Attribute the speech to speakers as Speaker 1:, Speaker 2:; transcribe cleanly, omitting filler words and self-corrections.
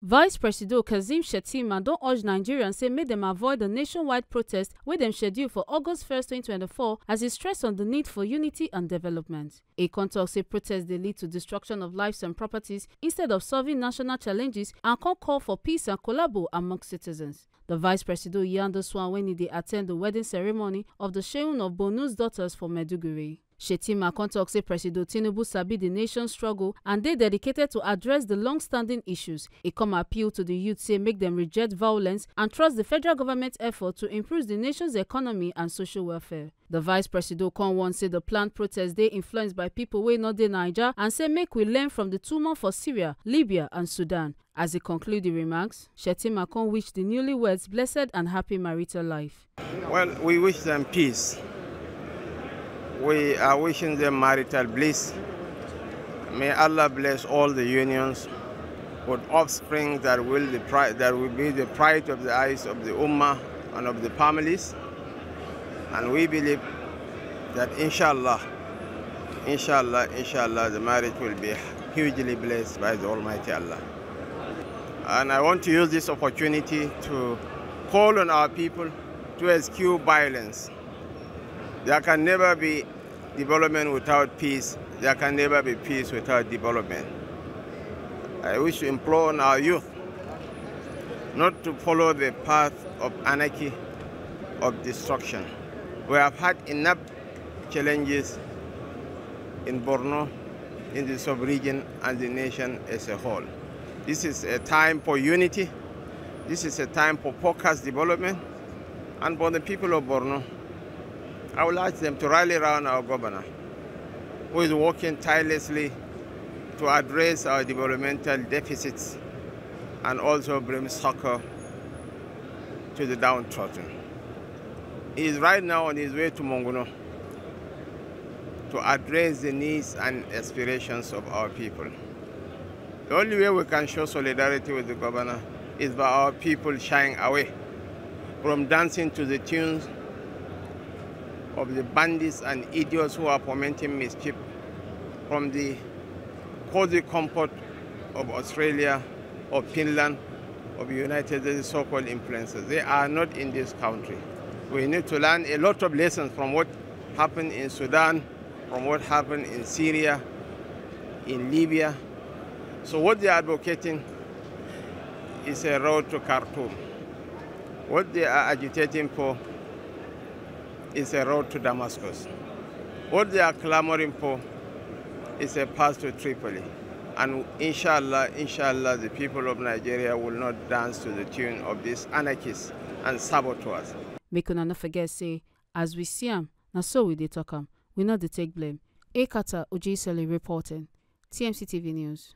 Speaker 1: Vice Presido Shettima don urge Nigerians say make dem avoid the nationwide protest wey dem schedule for August 1st, 2024 as e stress on the need for unity and development. E con tok say protests dey lead to destruction of lives and properties instead of solving national challenges and con call for peace and collabo among citizens. The Vice Presido yarn dis one wen e dey at ten d the wedding ceremony of the Shehun of Borno's daughters for Maiduguri. Shettima con tok say Presido Tinubu sabi the nation's struggle and dey dedicated to address the long-standing issues. E come appeal to the youth say make dem reject violence and trust the federal government effort to improve the nation's economy and social welfare. The Vice Presido con warn say the planned protest dey influenced by people wey no dey Naija and say make we learn from the turmoil for Syria, Libya and Sudan. As he conclude the remarks, Shettima con wish the newlyweds blessed and happy marital life.
Speaker 2: Well, we wish them peace. We are wishing them marital bliss. May Allah bless all the unions with offspring that will be the pride of the eyes of the Ummah and of the families. And we believe that inshallah, the marriage will be hugely blessed by the Almighty Allah. And I want to use this opportunity to call on our people to eschew violence. There can never be development without peace. There can never be peace without development. I wish to implore on our youth not to follow the path of anarchy, of destruction. We have had enough challenges in Borno, in the sub-region, and the nation as a whole. This is a time for unity. This is a time for focused development. And for the people of Borno, I would ask them to rally around our governor, who is working tirelessly to address our developmental deficits and also bring succor to the downtrodden. He is right now on his way to Monguno to address the needs and aspirations of our people. The only way we can show solidarity with the governor is by our people shying away from dancing to the tunes of the bandits and idiots who are fomenting mischief, from the cozy comfort of Australia, of Finland, of the United States, so-called influencers. They are not in this country. We need to learn a lot of lessons from what happened in Sudan, from what happened in Syria, in Libya. So what they are advocating is a road to Khartoum. What they are agitating for is a road to Damascus. What they are clamoring for is a path to Tripoli. And inshallah, the people of Nigeria will not dance to the tune of these anarchists and saboteurs.
Speaker 1: Make una no forget say, as we see am, na so we dey talk am. We not dey take blame. Ekata Ojisele reporting, TMC TV News.